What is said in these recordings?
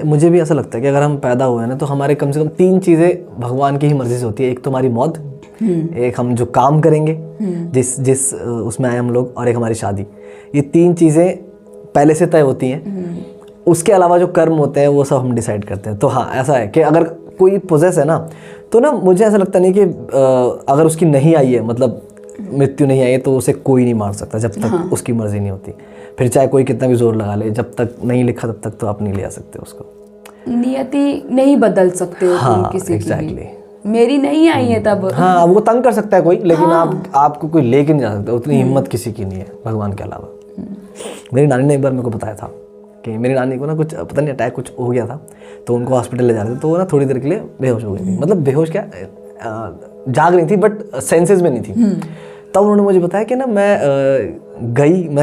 मुझे भी ऐसा लगता है कि अगर हम पैदा हुए हैं ना तो हमारे कम से कम 3 चीज़ें भगवान की ही मर्जी से होती है। एक तो हमारी मौत, एक हम जो काम करेंगे जिस उसमें आए हम लोग, और एक हमारी शादी। ये 3 चीज़ें पहले से तय होती हैं। उसके अलावा जो कर्म होते हैं वो सब हम डिसाइड करते हैं। तो हाँ, ऐसा है कि अगर कोई पोजेस है ना तो ना मुझे ऐसा लगता नहीं कि अगर उसकी नहीं आई है, मतलब मृत्यु नहीं आई है, तो उसे कोई नहीं मार सकता जब तक उसकी मर्जी नहीं होती। फिर चाहे कोई कितना भी जोर लगा ले, जब तक नहीं लिखा तब तक तो आप नहीं ले आ सकते उसको। नियति नहीं बदल सकते हो तुम किसी exactly. की। मेरी नहीं आई है तब। हाँ, वो तंग कर सकता है कोई, लेकिन आपको कोई लेके नहीं जा सकता। उतनी हिम्मत किसी की नहीं है भगवान के अलावा। मेरी नानी ने एक बार मेरे को बताया था कि मेरी नानी को ना कुछ पता नहीं अटैक कुछ हो गया था, तो उनको हॉस्पिटल ले जा रहे थे, तो वो ना थोड़ी देर के लिए बेहोश हो गई थी। मतलब बेहोश क्या, जाग रही थी बट सेंसेस में नहीं थी। तब उन्होंने मुझे बताया कि ना मैं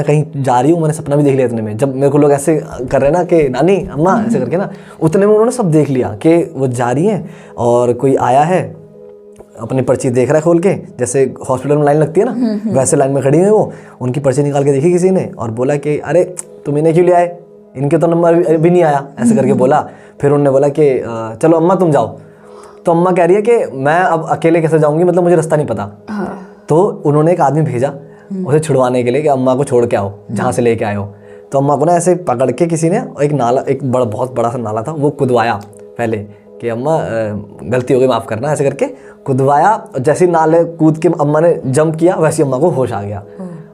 कहीं जा रही हूँ, मैंने सपना भी देख लिया इतने में। जब मेरे को लोग ऐसे कर रहे हैं ना कि नानी अम्मा ऐसे करके ना, उतने में उन्होंने सब देख लिया कि वो जा रही हैं और कोई आया है, अपनी पर्ची देख रहा है खोल के, जैसे हॉस्पिटल में लाइन लगती है ना वैसे लाइन में खड़ी हुई वो। उनकी पर्ची निकाल के देखी किसी ने और बोला कि अरे तुम इन्हें क्यों ले आए, इनके तो नंबर भी नहीं आया, ऐसे करके बोला। फिर उन्होंने बोला कि चलो अम्मा तुम जाओ। तो अम्मा कह रही है कि मैं अब अकेले कैसे जाऊँगी, मतलब मुझे रास्ता नहीं पता। तो उन्होंने एक आदमी भेजा उसे छुड़वाने के लिए कि अम्मा को छोड़ के आओ जहाँ से लेके आए हो। तो अम्मा को ना ऐसे पकड़ के किसी ने एक नाला, एक बहुत बड़ा सा नाला था, वो कुदवाया पहले कि अम्मा गलती हो गई माफ़ करना, ऐसे करके कुदवाया। जैसे नाले कूद के अम्मा ने जंप किया वैसे अम्मा को होश आ गया।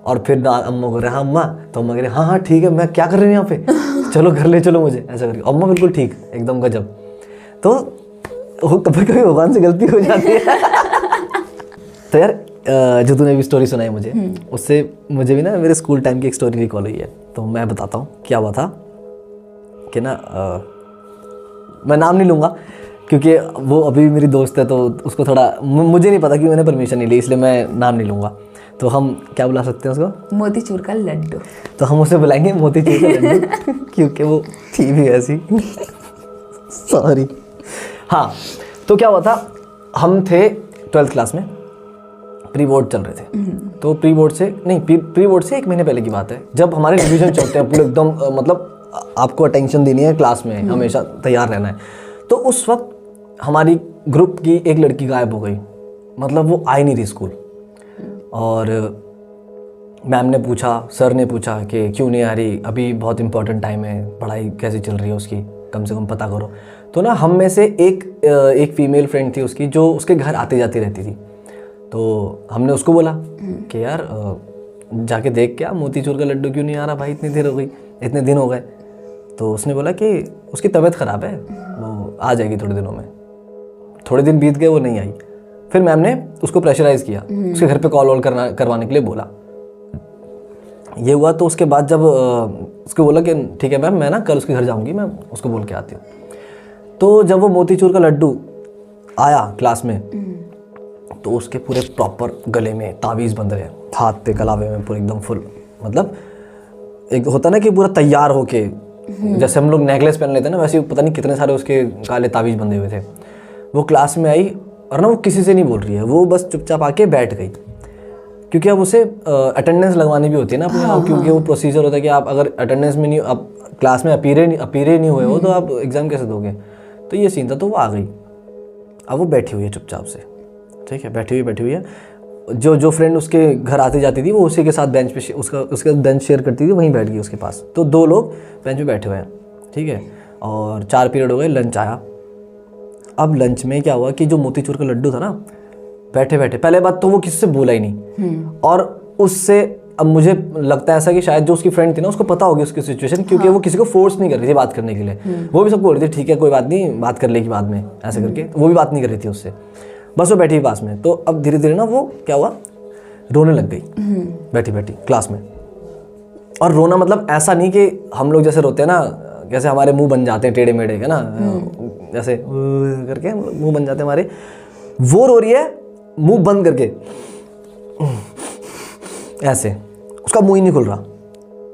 और फिर अम्मा को रहा अम्मा, तो अम्मा कह रही हाँ ठीक है, मैं क्या कर रही हूँ यहाँ पे, चलो घर ले चलो मुझे, ऐसा करके। अम्मा बिल्कुल ठीक, एकदम गजब। तो कभी कभी भगवान से गलती हो जाती है। तो यार जो तूने भी स्टोरी सुनाई मुझे, उससे मुझे भी ना मेरे स्कूल टाइम की एक स्टोरी रिकॉल हुई है। तो मैं बताता हूँ क्या हुआ था कि ना मैं नाम नहीं लूँगा क्योंकि वो अभी भी मेरी दोस्त है, तो उसको थोड़ा मुझे नहीं पता कि मैंने परमिशन नहीं ली, इसलिए मैं नाम नहीं लूँगा। तो हम क्या बुला सकते हैं उसको, मोतीचूर का लड्डू। तो हम उसे बुलाएंगे मोतीचूर का लड्डू क्योंकि वो थी भी ऐसी। सॉरी। हाँ, तो क्या हुआ था, हम थे 12th क्लास में, प्री बोर्ड चल रहे थे। तो प्री बोर्ड से 1 महीने पहले की बात है, जब हमारे रिवीजन चलते हैं पूरे एकदम, मतलब आपको अटेंशन देनी है क्लास में, हमेशा तैयार रहना है। तो उस वक्त हमारी ग्रुप की एक लड़की गायब हो गई, मतलब वो आई नहीं थी स्कूल। और मैम ने पूछा, सर ने पूछा कि क्यों नहीं आ रही, अभी बहुत इंपॉर्टेंट टाइम है, पढ़ाई कैसी चल रही है उसकी, कम से कम पता करो। तो ना हम में से एक फीमेल फ्रेंड थी उसकी, जो उसके घर आती जाती रहती थी। तो हमने उसको बोला कि यार जाके देख क्या, मोतीचूर का लड्डू क्यों नहीं आ रहा भाई, इतने दिन हो गए। तो उसने बोला कि उसकी तबीयत ख़राब है, वो आ जाएगी थोड़े दिनों में। थोड़े दिन बीत गए, वो नहीं आई। फिर मैम ने उसको प्रेशराइज़ किया, उसके घर पे कॉल वॉल करवाने के लिए बोला। ये हुआ तो उसके बाद जब उसको बोला कि ठीक है मैम, मैं ना कल उसके घर जाऊँगी, मैं उसको बोल के आती हूँ। तो जब वो मोतीचूर का लड्डू आया क्लास में, तो उसके पूरे प्रॉपर गले में तावीज़ बंध रहे, हाथ पे कलावे में पूरे एकदम फुल, मतलब एक होता ना कि पूरा तैयार होके, जैसे हम लोग नेकलेस पहन लेते हैं ना, वैसे पता नहीं कितने सारे उसके काले तावीज़ बंधे हुए थे। वो क्लास में आई और ना वो किसी से नहीं बोल रही है, वो बस चुपचाप आके बैठ गई, क्योंकि अब उसे अटेंडेंस लगवानी भी होती है ना अपने, क्योंकि वो प्रोसीजर होता है कि आप अगर अटेंडेंस में नहीं, आप क्लास में अपीरे नहीं हुए हो तो आप एग्ज़ाम कैसे दोगे। तो ये सीन था। तो वो आ गई, अब वो बैठी हुई है चुपचाप से, ठीक है, बैठी हुई है। जो फ्रेंड उसके घर आती जाती थी वो उसी के साथ बेंच पे उसका बेंच शेयर करती थी, वहीं बैठ गई उसके पास। तो 2 लोग बेंच पे बैठे हुए हैं, ठीक है। और 4 पीरियड हो गए, लंच आया। अब लंच में क्या हुआ कि जो मोतीचूर का लड्डू था ना, बैठे पहले बात तो वो किसी से बोला ही नहीं। और उससे अब मुझे लगता है ऐसा कि शायद जो उसकी फ्रेंड थी ना, उसको पता होगी उसकी सिचुएशन, क्योंकि वो किसी को फोर्स नहीं कर रही थी बात करने के लिए। वो भी सबको बोल रही थी ठीक है कोई बात नहीं, बात कर लेगी बाद में, ऐसे करके। वो भी बात नहीं कर रही थी उससे, बस वो बैठी हुई पास में। तो अब धीरे धीरे ना वो क्या हुआ, रोने लग गई बैठी क्लास में। और रोना मतलब ऐसा नहीं कि हम लोग जैसे रोते हैं ना, जैसे हमारे मुंह बन जाते हैं टेढ़े मेढ़े, है ना, जैसे करके मुंह बन जाते हैं हमारे। वो रो रही है मुंह बंद करके, ऐसे, उसका मुंह ही नहीं खुल रहा।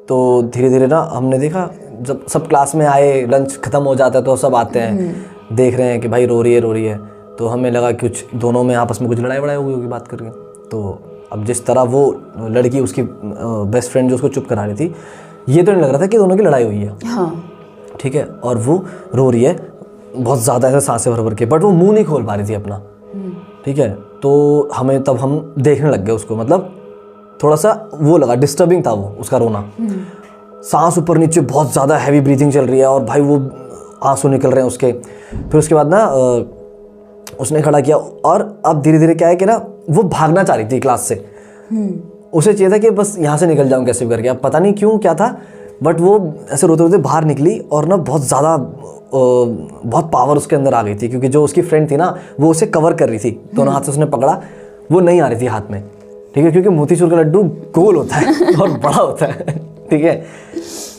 तो धीरे धीरे ना हमने देखा, जब सब क्लास में आए, लंच खत्म हो जाता है तो सब आते हैं, देख रहे हैं कि भाई रो रही है। तो हमें लगा कि कुछ दोनों में आपस में कुछ लड़ाई हो गई होगी बात करके। तो अब जिस तरह वो लड़की उसकी बेस्ट फ्रेंड जो उसको चुप करा रही थी, ये तो नहीं लग रहा था कि दोनों की लड़ाई हुई है। हाँ, ठीक ठीक है, और वो रो रही है बहुत ज़्यादा ऐसे सांसें भर भर के, बट वो मुंह नहीं खोल पा रही थी अपना, ठीक है। तो हमें तब हम देखने लग गए उसको, मतलब थोड़ा सा वो लगा, डिस्टर्बिंग था वो उसका रोना, सांस ऊपर नीचे बहुत ज़्यादा हैवी ब्रीथिंग चल रही है और भाई वो आंसू निकल रहे हैं उसके। फिर उसके बाद ना उसने खड़ा किया और अब धीरे धीरे क्या है कि ना वो भागना चाह रही थी क्लास से, उसे चाहिए था कि बस यहाँ से निकल जाऊँ कैसे भी करके, अब पता नहीं क्यों क्या था, बट वो ऐसे रोते रोते बाहर निकली और ना बहुत ज़्यादा बहुत पावर उसके अंदर आ गई थी, क्योंकि जो उसकी फ्रेंड थी ना वो उसे कवर कर रही थी, दोनों हाथ से उसने पकड़ा, वो नहीं आ रही थी हाथ में, ठीक है, क्योंकि मोतीचूर का लड्डू गोल होता है और बड़ा होता है, ठीक है।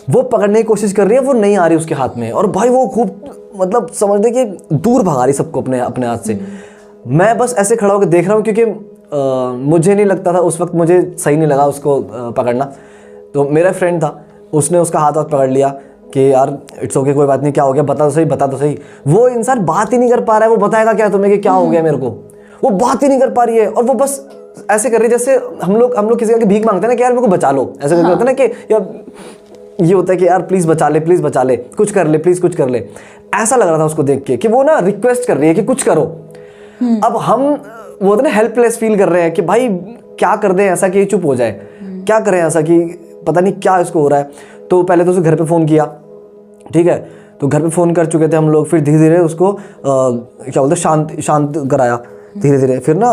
वो पकड़ने की कोशिश कर रही है, वो नहीं आ रही उसके हाथ में, और भाई वो खूब मतलब समझ ले कि दूर भगा रही सबको अपने अपने हाथ से। मैं बस ऐसे खड़ा होकर देख रहा हूँ, क्योंकि मुझे नहीं लगता था उस वक्त, मुझे सही नहीं लगा उसको पकड़ना। तो मेरा फ्रेंड था, उसने उसका हाथ पकड़ लिया कि यार इट्स ओके, कोई बात नहीं, क्या हो गया, बता तो सही, बता तो सही। वो इंसान बात ही नहीं कर पा रहा है, वो बताएगा क्या तुम्हें कि क्या हो गया मेरे को, वो बात ही नहीं कर पा रही है, और वो बस ऐसे कर रही है जैसे हम लोग किसी का भीख मांगते हैं ना कि यार मेरे को बचा लो, ऐसे करके होता है ना कि यार ये होता है कि यार प्लीज़ बचा ले, प्लीज़ बचा ले, कुछ कर ले, प्लीज़ कुछ कर ले। ऐसा लग रहा था उसको देख के कि वो ना रिक्वेस्ट कर रही है कि कुछ करो। अब हम वो होता है ना हेल्पलेस फील कर रहे हैं कि भाई क्या कर दें ऐसा कि ये चुप हो जाए, क्या करें ऐसा कि पता नहीं क्या इसको हो रहा है। तो पहले तो उसे घर पे फ़ोन किया, ठीक है, तो घर पे फ़ोन कर चुके थे हम लोग, फिर धीरे धीरे उसको क्या बोलते हैं शांत कराया धीरे धीरे। फिर ना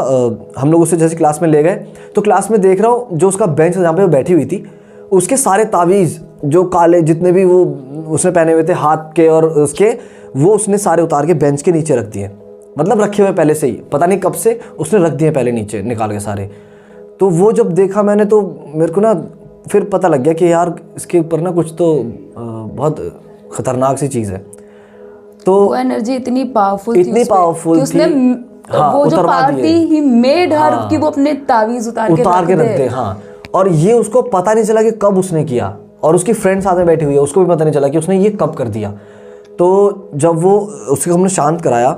हम लोग उसे जैसे क्लास में ले गए, तो क्लास में देख रहा हूँ जो उसका बेंच जहाँ पे वो बैठी हुई थी, उसके सारे तावीज़ जो काले जितने भी वो उसने पहने हुए थे हाथ के और उसके, वो उसने सारे उतार के बेंच के नीचे रख दिए, मतलब रखे हुए पहले से ही, पता नहीं कब से उसने रख दिए पहले नीचे निकाल के सारे। तो वो जब देखा मैंने तो मेरे को ना फिर पता लग गया कि यार इसके ऊपर ना कुछ तो बहुत ख़तरनाक सी चीज़ है। तो वो एनर्जी इतनी पावरफुल थी, उसने हाँ, वो जो पावर थी ही मेड हर कि वो अपने तावीज़ उतार के रख दे। हाँ, और ये उसको पता नहीं चला कि कब उसने किया, और उसकी फ्रेंड साथ में बैठी हुई है, उसको भी पता नहीं चला कि उसने ये कब कर दिया। तो जब वो उसको हमने शांत कराया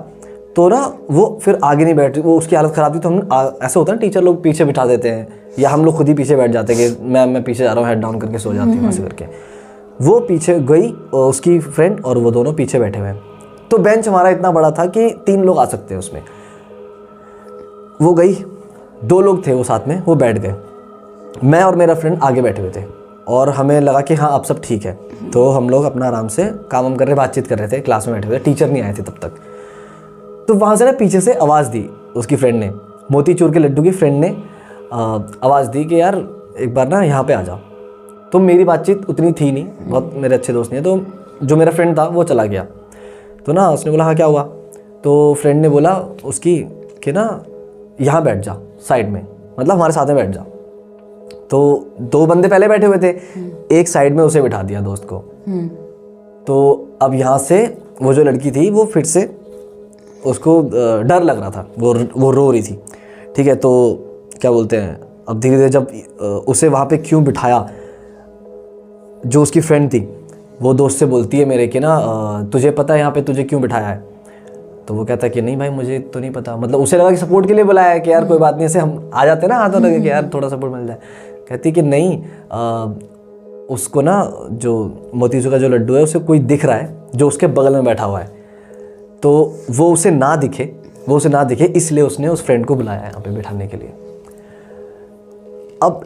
तो ना वो फिर आगे नहीं बैठ रही, वो उसकी हालत ख़राब थी, तो हम ऐसा होता है ना टीचर लोग पीछे बिठा देते हैं, या हम लोग खुद ही पीछे बैठ जाते हैं कि मैं पीछे जा रहा हूँ, हेड डाउन करके सो जाती हूँ ऐसे करके। वो पीछे गई, उसकी फ्रेंड और वो दोनों पीछे बैठे हुए हैं। तो बेंच हमारा इतना बड़ा था कि 3 लोग आ सकते हैं उसमें। वो गई, 2 लोग थे वो साथ में, वो बैठ गए, मैं और मेरा फ्रेंड आगे बैठे हुए थे, और हमें लगा कि हाँ अब सब ठीक है। तो हम लोग अपना आराम से काम कर रहे, बातचीत कर रहे थे, क्लास में बैठे हुए, टीचर नहीं आए थे तब तक। तो वहाँ से ना पीछे से आवाज़ दी उसकी फ्रेंड ने, मोतीचूर के लड्डू की फ्रेंड ने आवाज़ दी कि यार एक बार ना यहाँ पे आ जाओ। तो मेरी बातचीत उतनी थी नहीं, बहुत मेरे अच्छे दोस्त नहीं है, तो जो मेरा फ्रेंड था वो चला गया। तो ना उसने बोला हाँ क्या हुआ, तो फ्रेंड ने बोला उसकी कि ना यहाँ बैठ जा साइड में, मतलब हमारे साथ में बैठ जा। तो 2 बंदे पहले बैठे हुए थे, एक साइड में उसे बिठा दिया दोस्त को। तो अब यहाँ से वो जो लड़की थी वो फिर से उसको डर लग रहा था, वो रो रही थी, ठीक है। तो क्या बोलते हैं, अब धीरे धीरे जब उसे वहाँ पे क्यों बिठाया, जो उसकी फ्रेंड थी वो दोस्त से बोलती है मेरे कि ना तुझे पता है यहाँ पे तुझे क्यों बिठाया है। तो वो कहता है कि नहीं भाई मुझे तो नहीं पता, मतलब उसे लगा कि सपोर्ट के लिए बुलाया है कि यार कोई बात नहीं, ऐसे हम आ जाते हैं ना हाथों लगे कि यार थोड़ा सपोर्ट मिल जाए। कहती कि नहीं उसको ना जो मोतीचूर का जो लड्डू है उसे कोई दिख रहा है जो उसके बगल में बैठा हुआ है, तो वो उसे ना दिखे इसलिए उसने उस फ्रेंड को बुलाया है यहाँ पे बैठाने के लिए। अब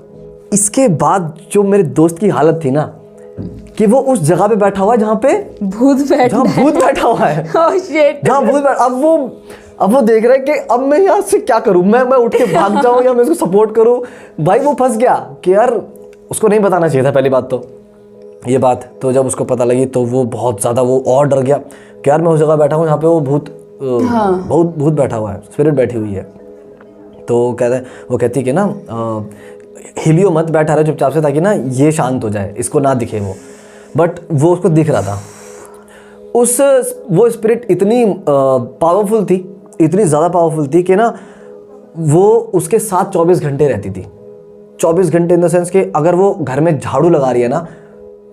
इसके बाद जो मेरे दोस्त की हालत थी ना कि वो उस जगह पे बैठा हुआ है जहाँ पे भूत बैठा हुआ है oh shit. जहाँ भूत बैठा, अब वो देख रहा है कि अब मैं यहाँ से क्या करूँ, मैं उठ के भाग जाऊँ या मैं उसको सपोर्ट करूँ। भाई वो फंस गया कि यार उसको नहीं बताना चाहिए था पहली बात तो ये बात। तो जब उसको पता लगी तो वो बहुत ज़्यादा वो और डर गया कि यार मैं उस जगह बैठा हूँ जहाँ पे वो भूत बैठा हुआ है, स्पिरिट बैठी हुई है। तो वो कहती कि ना हिलियो मत, बैठा रहे चुपचाप से ताकि ना ये शांत हो जाए, इसको ना दिखे वो। बट वो उसको दिख रहा था। वो स्पिरिट इतनी पावरफुल थी, इतनी ज़्यादा पावरफुल थी कि ना वो उसके साथ 24 घंटे रहती थी। 24 घंटे इन द सेंस कि अगर वो घर में झाड़ू लगा रही है ना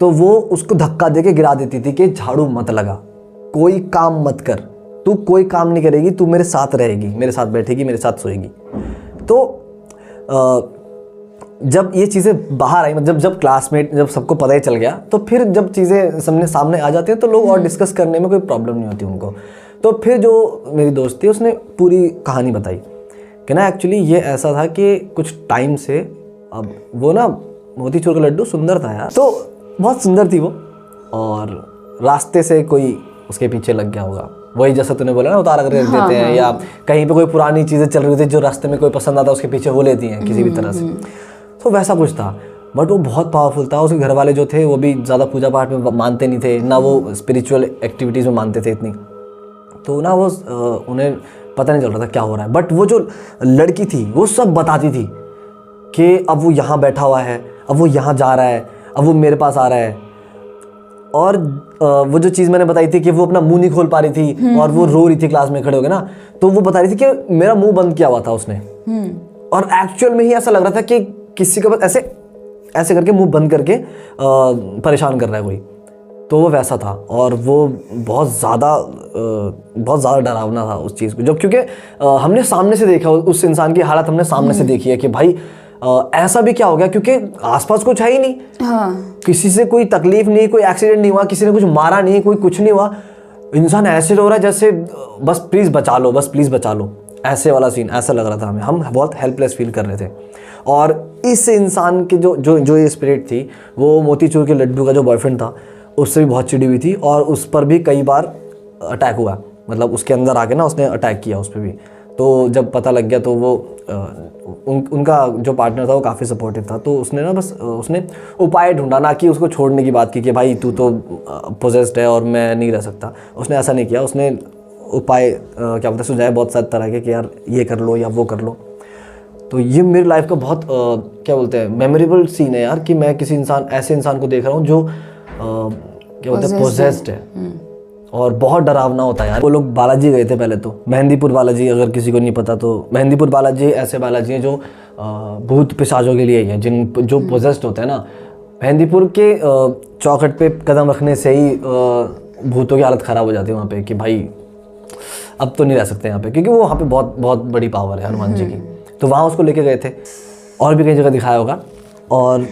तो वो उसको धक्का दे के गिरा देती थी कि झाड़ू मत लगा, कोई काम मत कर, तू कोई काम नहीं करेगी, तू मेरे साथ रहेगी, मेरे साथ बैठेगी, मेरे साथ सोएगी। तो जब ये चीज़ें बाहर आई, मतलब जब क्लासमेट, जब सबको पता ही चल गया, तो फिर जब चीज़ें सामने आ जाती हैं तो लोग और डिस्कस करने में कोई प्रॉब्लम नहीं होती उनको। तो फिर जो मेरी दोस्त थी उसने पूरी कहानी बताई कि ना एक्चुअली ये ऐसा था कि कुछ टाइम से, अब वो ना मोतीचूर का लड्डू सुंदर था यार, तो बहुत सुंदर थी वो, और रास्ते से कोई उसके पीछे लग गया होगा। वही जैसा तूने बोला ना, उतार कर रख देते हैं, या कहीं पे कोई पुरानी चीज़ें चल रही थी जो रास्ते में कोई पसंद आता है उसके पीछे वो लेती हैं किसी भी तरह से। तो वैसा कुछ था, बट वो बहुत पावरफुल था। उसके घर वाले जो थे वो भी ज़्यादा पूजा पाठ में मानते नहीं थे, ना वो स्पिरिचुअल एक्टिविटीज़ में मानते थे इतनी, तो ना वो उन्हें पता नहीं चल रहा था क्या हो रहा है। बट वो जो लड़की थी वो सब बताती थी कि अब वो यहाँ बैठा हुआ है, अब वो यहाँ जा रहा है, अब वो मेरे पास आ रहा है। और वो जो चीज़ मैंने बताई थी कि वो अपना मुंह नहीं खोल पा रही थी और वो रो रही थी क्लास में खड़े होकर ना, तो वो बता रही थी कि मेरा मुंह बंद किया हुआ था उसने, और एक्चुअल में ही ऐसा लग रहा था कि किसी के पास ऐसे ऐसे करके मुंह बंद करके परेशान कर रहा है कोई। तो वो वैसा था, और वो बहुत ज़्यादा डरावना था उस चीज़ को, जब क्योंकि हमने सामने से देखा, उस इंसान की हालत हमने सामने से देखी है कि भाई ऐसा भी क्या हो गया, क्योंकि आसपास कुछ है ही नहीं। किसी से कोई तकलीफ नहीं, कोई एक्सीडेंट नहीं हुआ, किसी ने कुछ मारा नहीं, कोई कुछ नहीं हुआ। इंसान ऐसे रो रहा है जैसे बस प्लीज़ बचा लो, बस प्लीज़ बचा लो, ऐसे वाला सीन ऐसा लग रहा था हमें। हम बहुत हेल्पलेस फील कर रहे थे। और इस इंसान की जो ये स्पिरिट थी, वो मोतीचूर के लड्डू का जो बॉयफ्रेंड था उससे भी बहुत चिड़ी हुई थी, और उस पर भी कई बार अटैक हुआ, मतलब उसके अंदर आके ना उसने अटैक किया उस पर भी। तो जब पता लग गया तो वो उनका जो पार्टनर था वो काफ़ी सपोर्टिव था, तो उसने ना बस उसने उपाय ढूंढा, ना कि उसको छोड़ने की बात की कि भाई तू तो पोजेस्ड है और मैं नहीं रह सकता। उसने ऐसा नहीं किया, उसने उपाय क्या बोलते हैं सुझाए बहुत सारे तरह के कि यार ये कर लो या वो कर लो। तो ये मेरी लाइफ का बहुत क्या बोलते हैं मेमोरेबल सीन है यार, कि मैं किसी ऐसे इंसान को देख रहा हूँ जो क्या बोलते हैं पोजेस्ड है, और बहुत डरावना होता है यार। वो लोग बालाजी गए थे पहले तो, मेहंदीपुर बालाजी, अगर किसी को नहीं पता तो मेहंदीपुर बालाजी ऐसे बालाजी हैं जो भूत पिशाचों के लिए ही हैं, जो पोजेस्ड होते हैं ना। मेहंदीपुर के चौखट पे कदम रखने से ही भूतों की हालत ख़राब हो जाती है वहाँ पे, कि भाई अब तो नहीं रह सकते यहाँ पे, क्योंकि वो वहाँ पे बहुत बहुत बड़ी पावर है हनुमान जी की। तो वहाँ उसको लेके गए थे, और भी कई जगह दिखाया होगा, और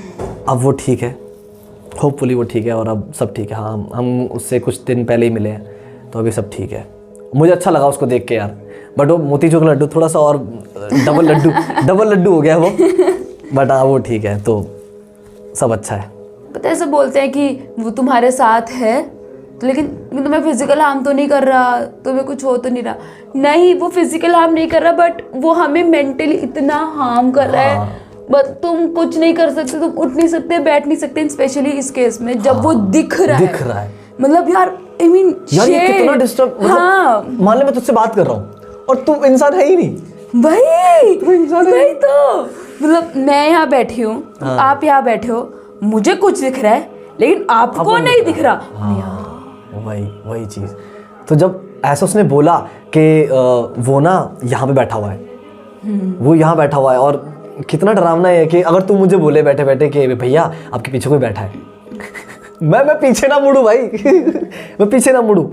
अब वो ठीक है, होपफुली वो ठीक है, और अब सब ठीक है। हाँ, हम उससे कुछ दिन पहले ही मिले हैं, तो अभी सब ठीक है। मुझे अच्छा लगा उसको देख के यार, बट वो मोतीचूर का लड्डू थोड़ा सा और डबल लड्डू हो गया वो, बट हाँ वो ठीक है, तो सब अच्छा है। पता है, सब बोलते हैं कि वो तुम्हारे साथ है तो, लेकिन तुम्हें फिजिकल हार्म तो नहीं कर रहा, तुम्हें कुछ हो तो नहीं रहा। नहीं, वो फिजिकल हार्म नहीं कर रहा, बट वो हमें मेंटली इतना हार्म कर रहा है। बट तुम कुछ नहीं कर सकते, तुम उठ नहीं सकते, बैठ नहीं सकते, स्पेशली इस केस में जब वो दिख रहा है। मतलब यार आई मीन यार ये कितना डिस्टर्ब, मतलब मान ले मैं तुझसे बात कर रहा हूँ और तुम इंसान है ही नहीं भाई, तो मतलब मैं यहाँ बैठी हूँ, आप यहाँ बैठे हो, मुझे कुछ दिख रहा है लेकिन आपको नहीं दिख रहा। वही चीज़। तो जब ऐसा उसने बोला कि वो ना यहाँ पे बैठा हुआ है, वो यहाँ बैठा हुआ है, और कितना डरावना है कि अगर तुम मुझे बोले बैठे बैठे कि भैया आपके पीछे कोई बैठा है मैं पीछे ना मुड़ूं भाई मैं पीछे ना मुड़ूं।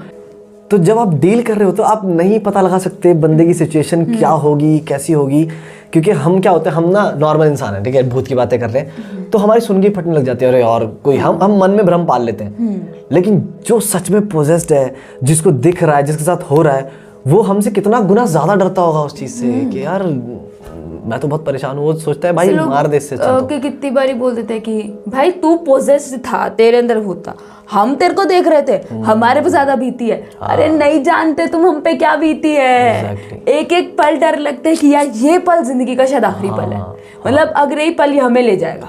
तो जब आप डील कर रहे हो तो आप नहीं पता लगा सकते बंदे की सिचुएशन क्या होगी, कैसी होगी, क्योंकि हम क्या होते हैं, हम ना नॉर्मल इंसान हैं, ठीक है, भूत की बातें कर रहे हैं तो हमारी सुन के फटने लग जाती है, अरे और कोई हम मन में भ्रम पाल लेते हैं। लेकिन जो सच में पोजेस्ड है, जिसको दिख रहा है, जिसके साथ हो रहा है, वो हमसे कितना गुना ज़्यादा डरता होगा उस चीज़ से कि यार मैं तो बहुत परेशान हूँ। वो सोचता है भाई मार दे इससे। कितनी बारी बोल देते हैं कि भाई तू पोजेस्ड था, तेरे अंदर भूत था, हम तेरे को देख रहे थे, हमारे पे ज्यादा बीती है। अरे नहीं जानते तुम हम पे क्या बीती है। एक एक पल डर लगता है कि यार ये पल जिंदगी का शायद आखिरी पल है, मतलब अगर ये पल हमें ले जाएगा।